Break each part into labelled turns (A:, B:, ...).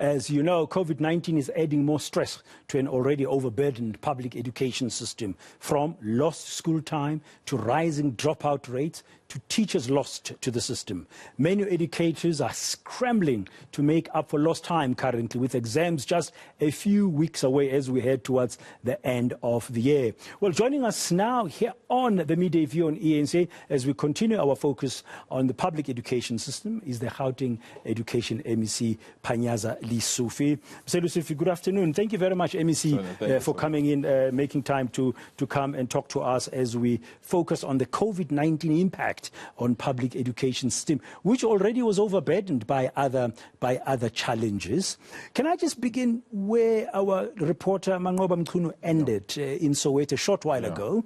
A: As you know, COVID-19 is adding more stress to an already overburdened public education system, from lost school time to rising dropout rates to teachers lost to the system. Many educators are scrambling to make up for lost time currently, with exams just a few weeks away as we head towards the end of the year. Well, joining us now here on the Midday View on eNCA as we continue our focus on the public education system is the Gauteng Education MEC Panayaza Lesufi. Mr. Lesufi, good afternoon. Thank you very much, MEC, for coming in, making time to come and talk to us as we focus on the COVID-19 impact on public education system, which already was overburdened by other challenges. Can I just begin where our reporter Mangoba Mchunu ended in Soweto a short while ago?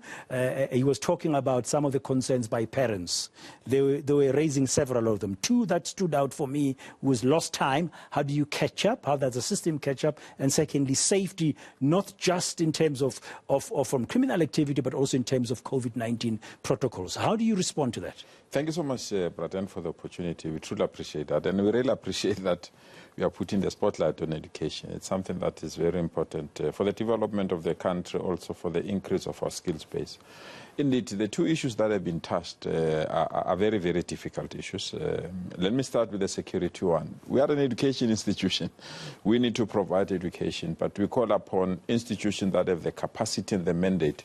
A: He was talking about some of the concerns by parents. They were raising several of them. Two that stood out for me was lost time. How do you catch up? How does the system catch up? And secondly, safety, not just in terms of from criminal activity, but also in terms of COVID-19 protocols. How do you respond to that?
B: Thank you so much, Braden, for the opportunity. We truly appreciate that. And we really appreciate that we are putting the spotlight on education. It's something that is very important for the development of the country, also for the increase of our skills base. Indeed, the two issues that have been touched are very, very difficult issues. Let me start with the security one. We are an education institution. We need to provide education, but we call upon institutions that have the capacity and the mandate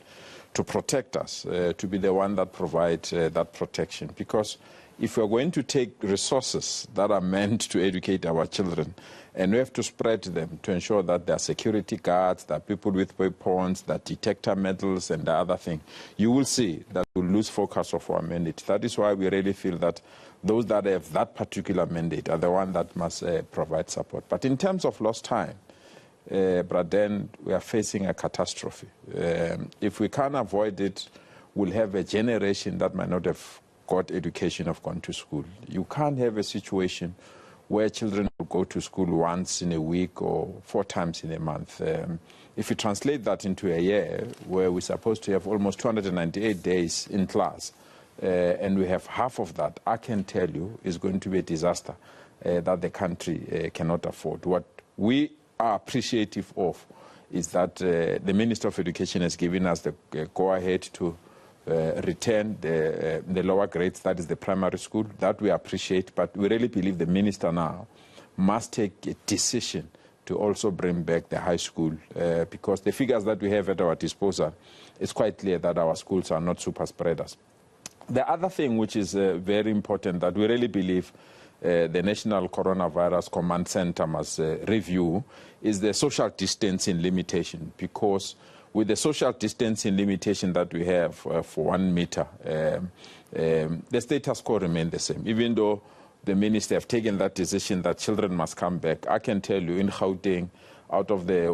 B: to protect us, to be the one that provides that protection. Because if we're going to take resources that are meant to educate our children, and we have to spread them to ensure that there are security guards, there are people with weapons, that detector metals and the other thing, you will see that we'll lose focus of our mandate. That is why we really feel that those that have that particular mandate are the ones that must provide support. But in terms of lost time, Braden, we are facing a catastrophe. If we can't avoid it, we'll have a generation that might not have got education, have gone to school. You can't have a situation where children will go to school once in a week or 4 times in a month. If you translate that into a year, where we're supposed to have almost 298 days in class, and we have half of that, I can tell you is going to be a disaster that the country cannot afford. What we are appreciative of is that the Minister of Education has given us the go-ahead to return the lower grades, that is the primary school. That we appreciate, but we really believe the Minister now must take a decision to also bring back the high school, because the figures that we have at our disposal, it's quite clear that our schools are not super spreaders. The other thing which is very important that we really believe the National Coronavirus Command Center must review is the social distancing limitation, because with the social distancing limitation that we have for 1 meter, the status quo remains the same. Even though the minister have taken that decision that children must come back, I can tell you in Gauteng, out of the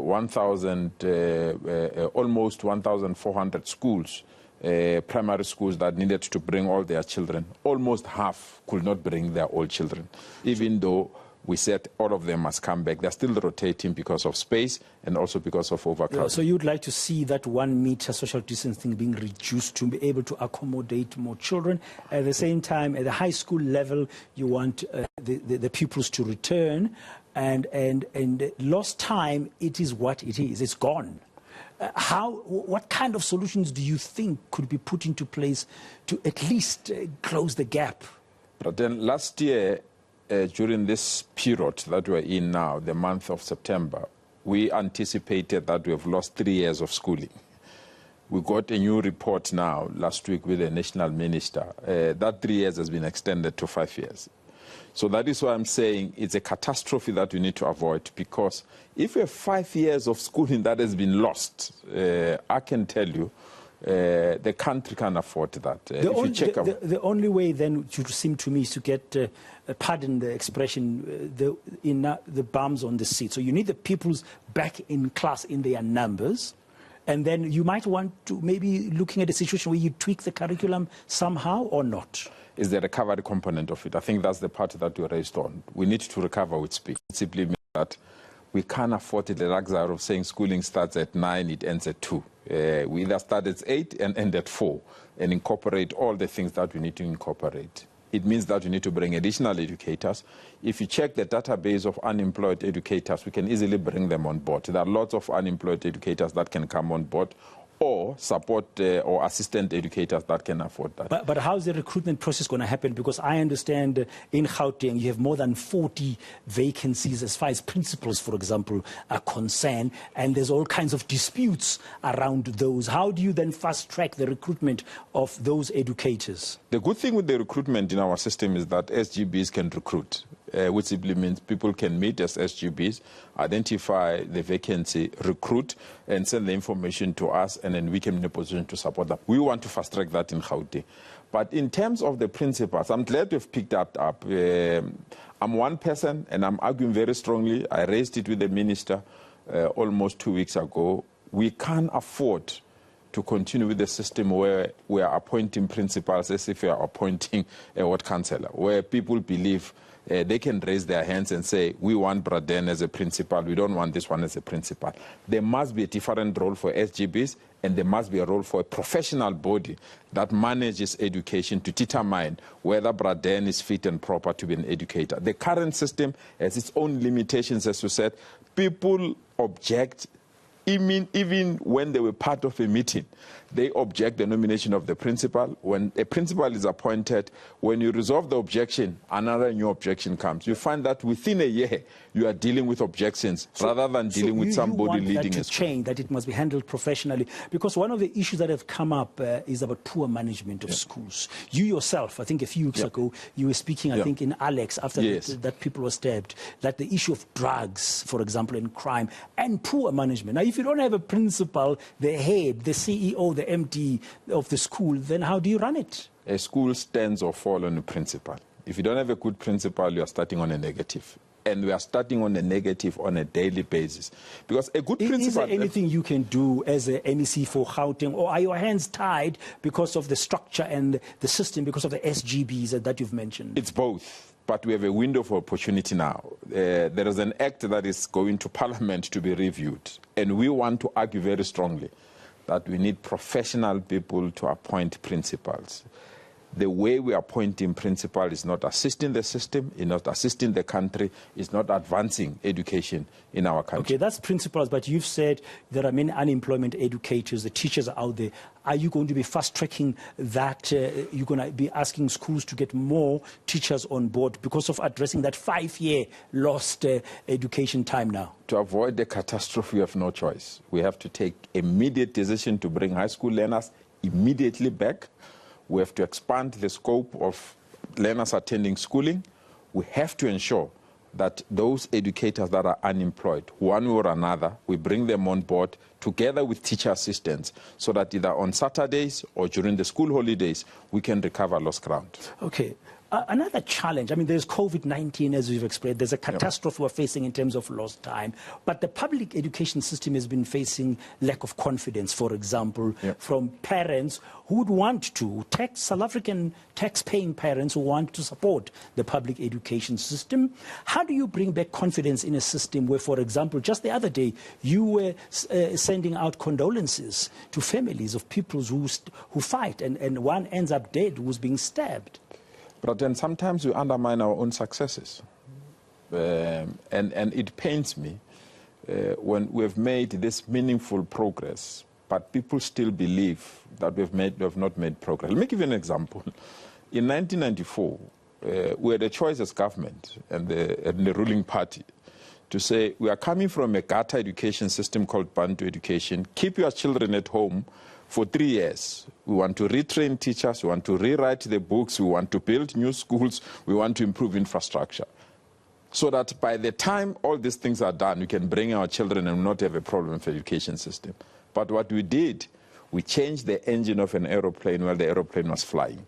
B: almost 1,400 schools, primary schools that needed to bring all their children, almost half could not bring their old children, even though we said all of them must come back. They're still rotating because of space and also because of overcrowding.
A: So you'd like to see that 1 meter social distancing being reduced to be able to accommodate more children. At the same time, at the high school level, you want the pupils to return. And lost time, it is what it is. It's gone. What kind of solutions do you think could be put into place to at least close the gap?
B: But then last year, during this period that we're in now, the month of September, we anticipated that we have lost 3 years of schooling. We got a new report now last week with the national minister. That 3 years has been extended to 5 years. So that is why I'm saying it's a catastrophe that we need to avoid, because if we have 5 years of schooling that has been lost, I can tell you, the country can't afford that.
A: The only way then, it would seem to me, is to get, pardon the expression, the bums on the seat. So you need the pupils back in class in their numbers. And then you might want to maybe looking at a situation where you tweak the curriculum somehow or not.
B: Is the recovery component of it. I think that's the part that you raised on. We need to recover with speed. It simply means that we can't afford the luxury of saying schooling starts at 9, it ends at 2. We either start at 8 and end at 4 and incorporate all the things that we need to incorporate. it means that you need to bring additional educators. If you check the database of unemployed educators, we can easily bring them on board. There are lots of unemployed educators that can come on board, or support or assistant educators that can afford that.
A: But how's the recruitment process going to happen? Because I understand in Gauteng you have more than 40 vacancies as far as principals, for example, are concerned, and there's all kinds of disputes around those. How do you then fast-track the recruitment of those educators?
B: The good thing with the recruitment in our system is that SGBs can recruit, which simply means people can meet as SGBs, identify the vacancy, recruit, and send the information to us, and then we can be in a position to support them. We want to fast-track that in Gauteng. But in terms of the principals, I'm glad you've picked that up. I'm one person, and I'm arguing very strongly. I raised it with the minister almost 2 weeks ago. We can't afford to continue with the system where we are appointing principals as if we are appointing a ward councillor, where people believe they can raise their hands and say, we want Braden as a principal, we don't want this one as a principal. There must be a different role for SGBs, and there must be a role for a professional body that manages education to determine whether Braden is fit and proper to be an educator. The current system has its own limitations, as you said. People object. Even when they were part of a meeting, they object the nomination of the principal. When a principal is appointed, when you resolve the objection, another new objection comes. You find that within a year, you are dealing with objections rather than dealing with somebody leading a school.
A: Change that it must be handled professionally, because one of the issues that have come up is about poor management of schools. You yourself, I think a few weeks ago, you were speaking, I think, in Alex after that people were stabbed, that the issue of drugs, for example, and crime, and poor management. Now, if you don't have a principal, the head, the CEO, the MD of the school, then how do you run it?
B: A school stands or falls on a principal. If you don't have a good principal, you are starting on a negative. And we are starting on a negative on a daily basis. Because a good principal...
A: Is there anything you can do as a MEC for Gauteng, or are your hands tied because of the structure and the system, because of the SGBs that you've mentioned?
B: It's both. But we have a window for opportunity now. There is an act that is going to Parliament to be reviewed. And we want to argue very strongly that we need professional people to appoint principals. The way we are appointing principal is not assisting the system, is not assisting the country, is not advancing education in our country.
A: Okay, that's principals, but you've said there are many unemployment educators, the teachers are out there. Are you going to be fast-tracking that? You're going to be asking schools to get more teachers on board because of addressing that 5-year lost education time now?
B: To avoid the catastrophe, we have no choice. We have to take immediate decision to bring high school learners immediately back. We have to expand the scope of learners attending schooling. We have to ensure that those educators that are unemployed, one way or another, we bring them on board together with teacher assistants so that either on Saturdays or during the school holidays, we can recover lost ground.
A: Okay. Another challenge, I mean, there's COVID-19, as you've explained. There's a catastrophe we're facing in terms of lost time. But the public education system has been facing lack of confidence, for example, from parents who would want to, South African tax-paying parents who want to support the public education system. How do you bring back confidence in a system where, for example, just the other day, you were sending out condolences to families of people who fight, and one ends up dead who's being stabbed?
B: But then sometimes we undermine our own successes. And it pains me when we've made this meaningful progress, but people still believe that we have not made progress. Let me give you an example. In 1994, we had a choice as government and the ruling party to say, we are coming from a gutter education system called Bantu education. Keep your children at home for 3 years. We want to retrain teachers, we want to rewrite the books, we want to build new schools, we want to improve infrastructure. So that by the time all these things are done, we can bring our children and not have a problem with the education system. But what we did, we changed the engine of an aeroplane while the aeroplane was flying.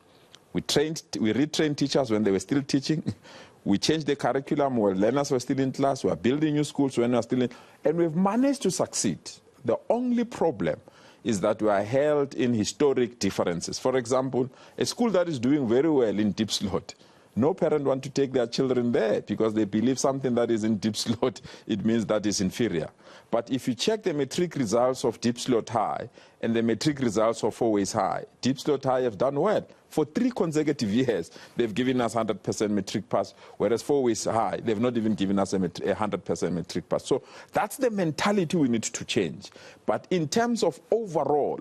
B: We retrained teachers when they were still teaching. We changed the curriculum while learners were still in class. We are building new schools when we are still in, and we've managed to succeed. The only problem is that we are held in historic differences. For example, a school that is doing very well in Diepsloot No parent want to take their children there because they believe something that is in Deep Slot, it means that is inferior. But if you check the matric results of Deep Slot High and the matric results of Fourways High, Deep Slot High have done well. For 3 consecutive years, they've given us 100% matric pass, whereas Fourways High, they've not even given us a 100% matric pass. So that's the mentality we need to change. But in terms of overall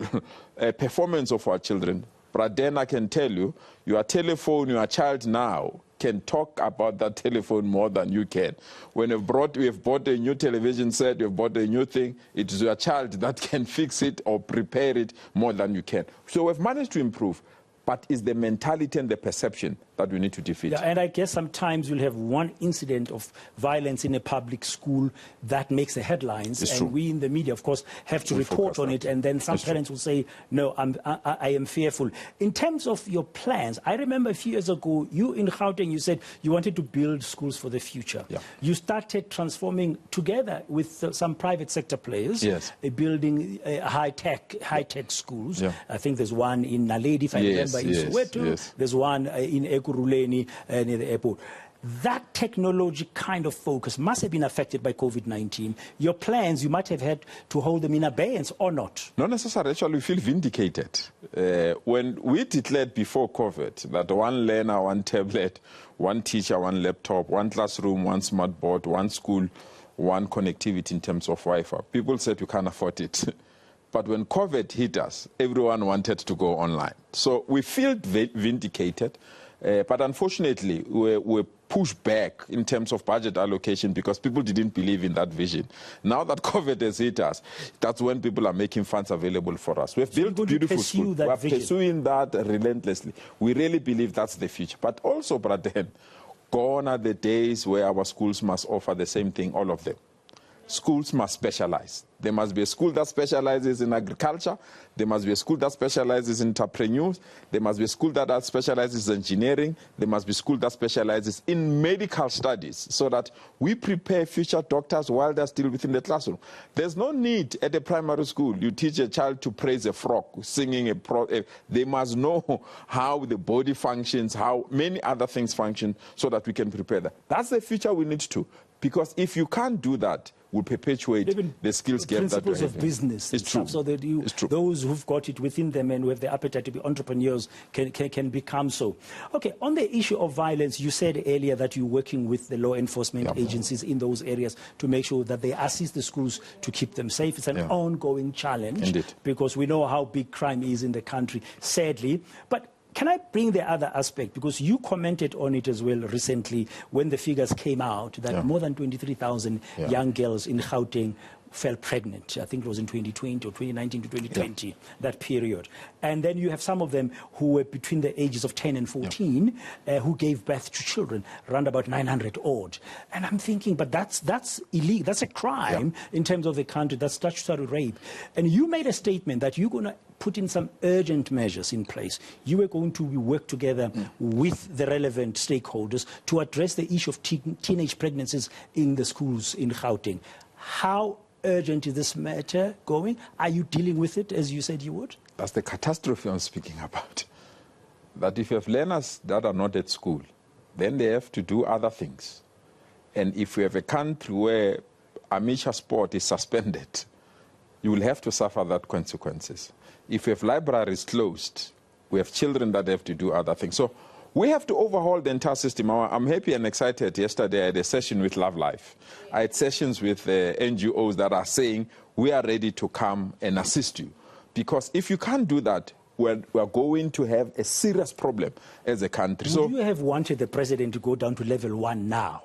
B: performance of our children, Braden, I can tell you, your telephone, your child now can talk about that telephone more than you can. When we have bought a new television set, you've bought a new thing, it is your child that can fix it or prepare it more than you can. So we've managed to improve, but it's the mentality and the perception that we need to defeat.
A: Yeah, and I guess sometimes you'll have one incident of violence in a public school that makes the headlines,
B: It's
A: and
B: true.
A: we in the media, of course, have to report on it, and then some parents will say, no, I am fearful. In terms of your plans, I remember a few years ago, you in Gauteng, you said you wanted to build schools for the future.
B: Yeah.
A: You started transforming together with some private sector players,
B: Yes.
A: Building high-tech schools.
B: Yeah.
A: I think there's one in Naledi, if I remember, in Soweto.
B: Yes.
A: There's one in Ekurhuleni near the airport. That technology kind of focus must have been affected by COVID-19. Your plans, you might have had to hold them in abeyance or not.
B: Not necessarily. Actually, we feel vindicated. When we declared before COVID that one learner, one tablet, one teacher, one laptop, one classroom, one smart board, one school, one connectivity in terms of Wi-Fi, people said we can't afford it. But when COVID hit us, everyone wanted to go online. So we feel vindicated. But unfortunately, we're pushed back in terms of budget allocation because people didn't believe in that vision. Now that COVID has hit us, that's when people are making funds available for us. We've built beautiful schools. We're pursuing that relentlessly. We really believe that's the future. But also, Braden, gone are the days where our schools must offer the same thing, all of them. Schools must specialize. There must be a school that specializes in agriculture. There must be a school that specializes in entrepreneurs. There must be a school that specializes in engineering. There must be a school that specializes in medical studies so that we prepare future doctors while they're still within the classroom. There's no need at a primary school. You teach a child to praise a frog, singing they must know how the body functions, how many other things function so that we can prepare that. That's the future we need to. Because if you can't do that, will perpetuate the skills gap.
A: Principles of business.
B: It's true.
A: So that those who've got it within them and who have the appetite to be entrepreneurs can become so. Okay, on the issue of violence, you said earlier that you're working with the law enforcement agencies in those areas to make sure that they assist the schools to keep them safe. It's an ongoing challenge.
B: Indeed.
A: Because we know how big crime is in the country, sadly. But can I bring the other aspect? Because you commented on it as well recently when the figures came out that more than 23,000 young girls in Gauteng fell pregnant. I think it was in 2020 or 2019 to 2020, that period. And then you have some of them who were between the ages of 10 and 14 who gave birth to children, around about 900 odd. And I'm thinking, but that's illegal. That's a crime in terms of the country. That's statutory rape. And you made a statement that you're going to put in some urgent measures in place. You are going to work together with the relevant stakeholders to address the issue of teenage pregnancies in the schools in Gauteng. How urgent is this matter going? Are you dealing with it as you said you would?
B: That's the catastrophe I'm speaking about. That if you have learners that are not at school, then they have to do other things. And if we have a country where amateur sport is suspended, you will have to suffer that consequences. If we have libraries closed, we have children that have to do other things. So we have to overhaul the entire system. I'm happy and excited. Yesterday I had a session with Love Life. I had sessions with NGOs that are saying, we are ready to come and assist you. Because if you can't do that, we're going to have a serious problem as a country.
A: Would you have wanted the president to go down to level 1 now?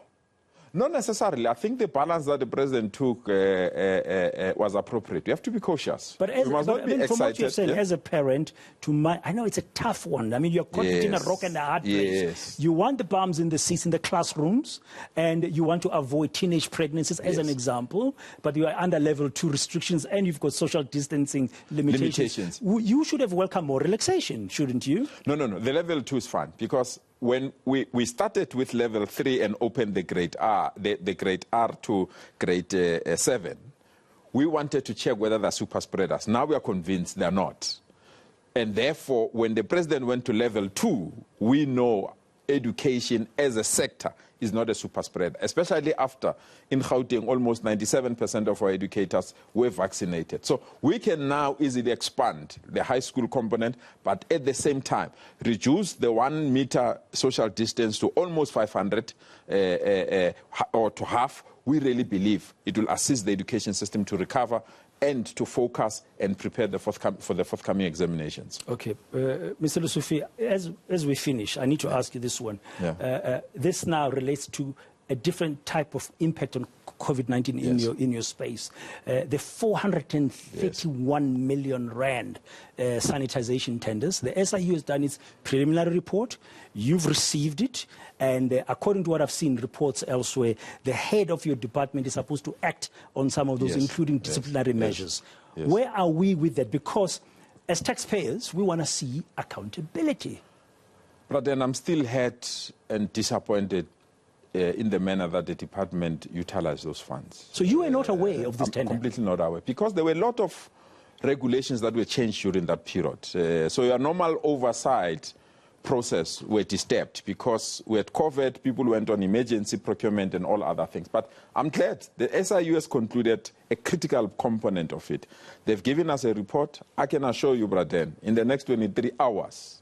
B: Not necessarily. I think the balance that the president took was appropriate. You have to be cautious.
A: But
B: you must not be excited.
A: From what you're saying, as a parent, I know it's a tough one. I mean, you're caught between a rock and a hard place. You want the bums in the seats in the classrooms, and you want to avoid teenage pregnancies, as an example, but you are under level 2 restrictions, and you've got social distancing limitations. You should have welcomed more relaxation, shouldn't you?
B: No. The level 2 is fine, because when we started with level 3 and opened the grade R, the grade R to grade 7, we wanted to check whether they're super spreaders. Now we are convinced they're not. And therefore, when the president went to level 2, we know education as a sector is not a super spreader, especially after in Gauteng almost 97% of our educators were vaccinated. So we can now easily expand the high school component, but at the same time reduce the 1 meter social distance to almost 500 or to half. We really believe it will assist the education system to recover and to focus and prepare for the forthcoming examinations.
A: Okay. Mr. Lesufi, as we finish, I need to ask you this one.
B: Yeah.
A: This now relates to a different type of impact on COVID-19 in your space. The 431 million rand sanitization tenders. The SIU has done its preliminary report. You've received it. And according to what I've seen reports elsewhere, the head of your department is supposed to act on some of those, including disciplinary measures.
B: Yes.
A: Where are we with that? Because as taxpayers, we want to see accountability.
B: But then I'm still hurt and disappointed in the manner that the department utilized those funds.
A: So you were not aware of this tender?
B: Completely not aware, because there were a lot of regulations that were changed during that period. So your normal oversight process were disturbed because we had COVID, people went on emergency procurement and all other things. But I'm glad the SIU has concluded a critical component of it. They've given us a report. I can assure you, Braden, in the next 23 hours,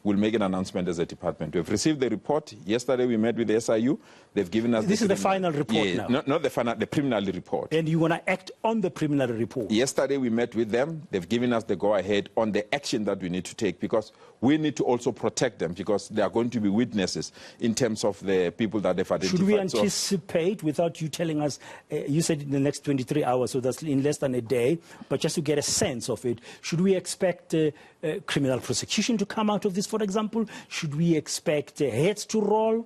B: we'll make an announcement as a department. We've received the report. Yesterday we met with the SIU. They've given us...
A: This is the final report now?
B: Not the final, the preliminary report.
A: And you want to act on the preliminary report?
B: Yesterday we met with them. They've given us the go-ahead on the action that we need to take, because we need to also protect them, because they are going to be witnesses in terms of the people that they've identified.
A: Should we anticipate, without you telling us, you said in the next 23 hours, so that's in less than a day, but just to get a sense of it, should we expect criminal prosecution to come out of this, for example? Should we expect heads to roll?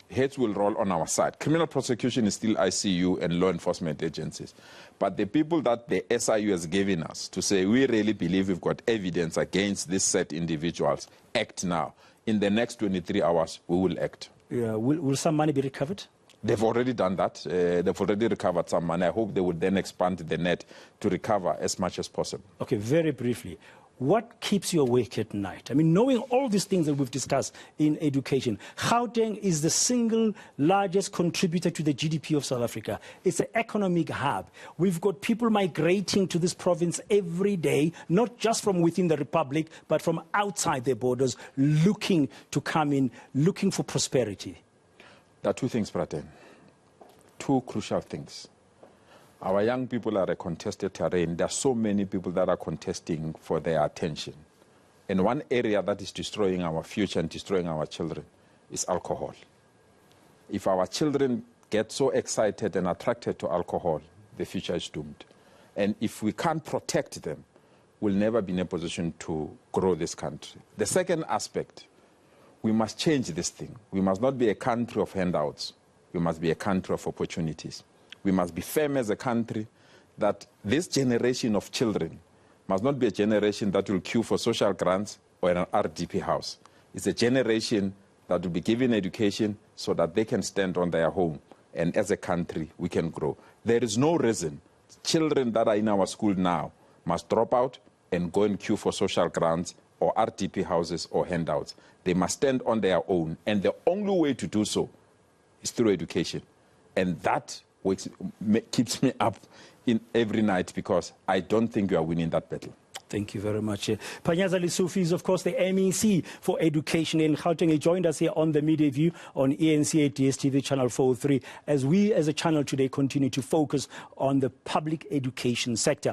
B: Heads will roll on our side. Criminal prosecution is still ICU and law enforcement agencies. But the people that the SIU has given us to say, we really believe we've got evidence against these set individuals, act now. In the next 23 hours, we will act.
A: Yeah. Will some money be recovered?
B: They've already done that. They've already recovered some money. I hope they would then expand the net to recover as much as possible.
A: Okay, very briefly. What keeps you awake at night? I mean, knowing all these things that we've discussed in education, Gauteng is the single largest contributor to the GDP of South Africa. It's an economic hub. We've got people migrating to this province every day, not just from within the republic, but from outside their borders, looking to come in, looking for prosperity.
B: There are two things, Praten. Two crucial things. Our young people are a contested terrain. There are so many people that are contesting for their attention. And one area that is destroying our future and destroying our children is alcohol. If our children get so excited and attracted to alcohol, the future is doomed. And if we can't protect them, we'll never be in a position to grow this country. The second aspect, we must change this thing. We must not be a country of handouts. We must be a country of opportunities. We must be firm as a country that this generation of children must not be a generation that will queue for social grants or an RDP house. It's a generation that will be given education so that they can stand on their home, and as a country we can grow. There is no reason children that are in our school now must drop out and go and queue for social grants or RDP houses or handouts. They must stand on their own, and the only way to do so is through education. And that keeps me up in every night, because I don't think we are winning that battle.
A: Thank you very much. Panayaza Lesufi is, of course, the MEC for Education in Gauteng. He joined us here on the Media View on eNCA DSTV Channel 403, as we as a channel today continue to focus on the public education sector.